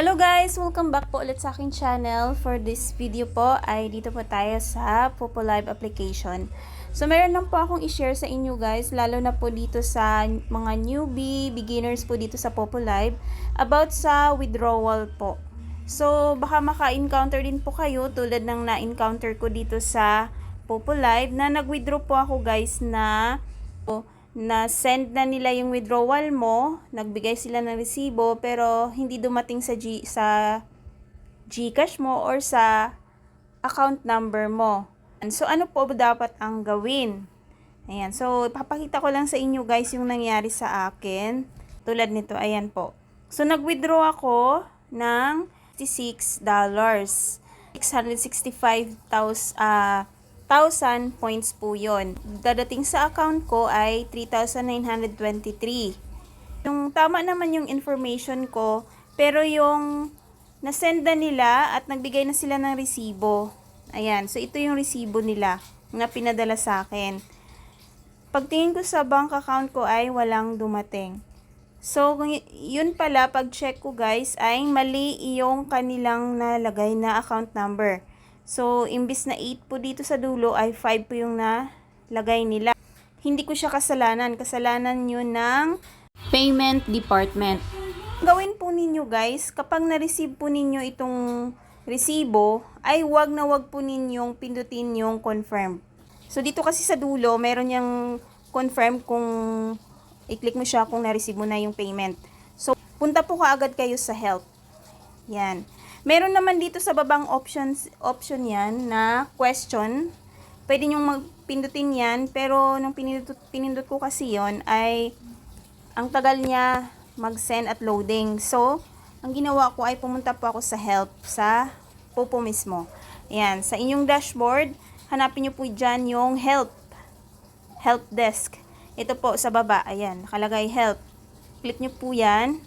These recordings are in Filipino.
Hello guys! Welcome back po ulit sa aking channel. For this video po ay dito po tayo sa PopoLive application. So meron lang po akong i-share sa inyo guys, lalo na po dito sa mga newbie, beginners po dito sa PopoLive about sa withdrawal po. So baka maka-encounter din po kayo tulad ng na-encounter ko dito sa PopoLive na nag-withdraw po ako guys na send na nila yung withdrawal mo, nagbigay sila ng resibo pero hindi dumating sa GCash mo or sa account number mo. So ano po dapat ang gawin? Ayan, so ipapakita ko lang sa inyo guys yung nangyari sa akin. Tulad nito, ayan po. So nag-withdraw ako ng $66. 665,000 points po yun. Dadating sa account ko ay 3,923. Yung tama naman yung information ko, pero yung nasend na nila at nagbigay na sila ng resibo. Ayan, so ito yung resibo nila na pinadala sa akin. Pagtingin ko sa bank account ko ay walang dumating. So, yun pala, pag-check ko guys, ay mali yung kanilang nalagay na account number. So, imbis na 8 po dito sa dulo, ay 5 po yung nalagay nila. Hindi ko siya kasalanan. Kasalanan yun ng payment department. Gawin po ninyo guys, kapag na-receive po ninyo itong resibo, ay wag na wag po ninyong pindutin yung confirm. So, dito kasi sa dulo, meron yung confirm kung i-click mo siya kung na-receive mo na yung payment. So, punta po kaagad kayo sa help. Yan. Meron naman dito sa babang option yan na question. Pwede nyong magpindutin yan, pero nung pinindot ko kasi yon ay ang tagal niya mag-send at loading. So, ang ginawa ko ay pumunta po ako sa help, sa Popo mismo. Yan. Sa inyong dashboard, hanapin nyo po dyan yung help desk. Ito po sa baba, ayan, nakalagay help. Click nyo po yan.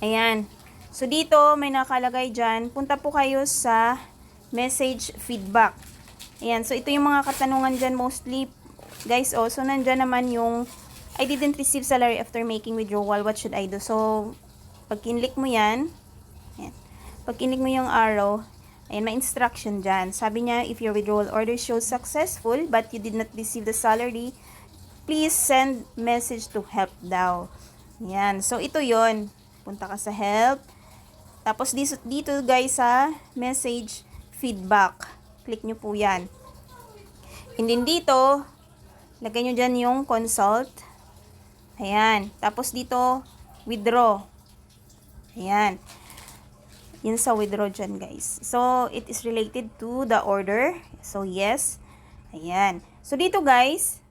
Ayan. So, dito may nakalagay dyan. Punta po kayo sa message feedback. Ayan. So, ito yung mga katanungan dyan mostly. Guys, so nandyan naman yung I didn't receive salary after making withdrawal. What should I do? So, pag kinlik mo yan, ayan. Pag kinlik mo yung arrow, ayan, may instruction dyan. Sabi niya, if your withdrawal order shows successful but you did not receive the salary, please send message to help daw. Yan. So, ito yon. Punta ka sa help. Tapos, dito guys sa message feedback. Click nyo po yan. And then dito, lagay nyo dyan yung consult. Ayan. Tapos dito, withdraw. Ayan. Yun sa withdraw dyan guys. So, it is related to the order. So, yes. Ayan. So, dito guys,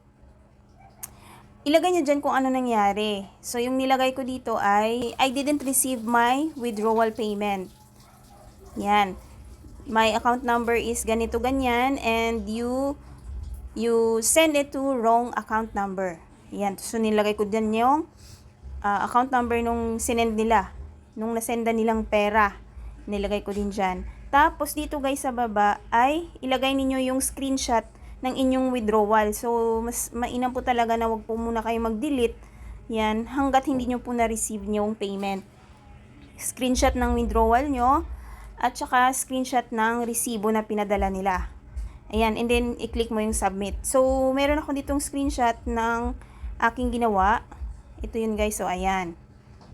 ilagay nyo dyan kung ano nangyari. So, yung nilagay ko dito ay, I didn't receive my withdrawal payment. Yan. My account number is ganito ganyan and you send it to wrong account number. Yan. So, nilagay ko dyan yung account number nung sinend nila. Nung nasenda nilang pera. Nilagay ko din dyan. Tapos, dito guys sa baba ay ilagay ninyo yung screenshot ng inyong withdrawal. So, mas mainam po talaga na wag po muna kayo mag-delete. Yan. Hanggat hindi nyo po na-receive yung payment. Screenshot ng withdrawal nyo. At saka screenshot ng resibo na pinadala nila. Ayan. And then, i-click mo yung submit. So, meron ako ditong screenshot ng aking ginawa. Ito yun guys. So, ayan.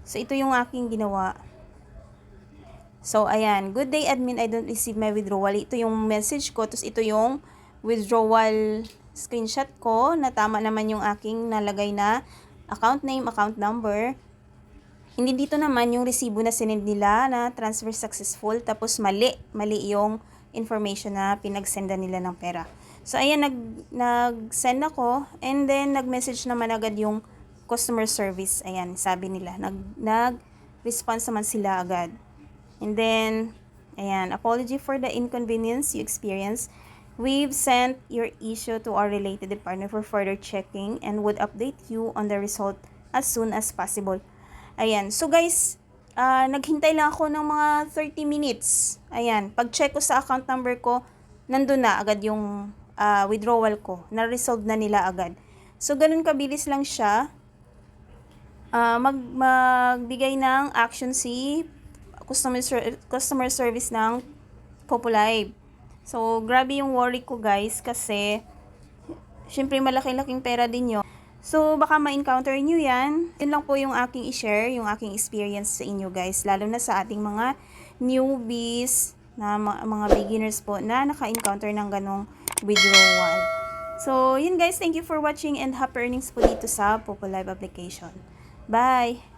So, ito yung aking ginawa. So, ayan. Good day, admin. I don't receive my withdrawal. Ito yung message ko. Tapos, ito yung withdrawal screenshot ko. Na tama naman yung aking nalagay na account name, account number. Hindi dito naman yung resibo na sinend nila na transfer successful. Tapos, mali. Mali yung information na pinagsenda nila ng pera. So, ayan. Nag-send ako. And then, nag-message naman agad yung customer service. Ayan, sabi nila. Nag-response naman sila agad. And then, ayan, apology for the inconvenience you experienced. We've sent your issue to our related department for further checking and would update you on the result as soon as possible. Ayan, so guys, naghintay lang ako ng mga 30 minutes. Ayan, pag-check ko sa account number ko, nandun na agad yung withdrawal ko. Na-resolve na nila agad. So, ganun kabilis lang siya. magbigay ng action si customer service ng Populive. So, grabe yung worry ko guys kasi syempre malaki-laking pera din yun. So, baka ma-encounter nyo yan. Yun lang po yung aking i-share, yung aking experience sa inyo guys. Lalo na sa ating mga newbies, na mga beginners po na naka-encounter ng ganong withdrawal. So, yun guys. Thank you for watching and happy earnings po dito sa Populive application. Bye!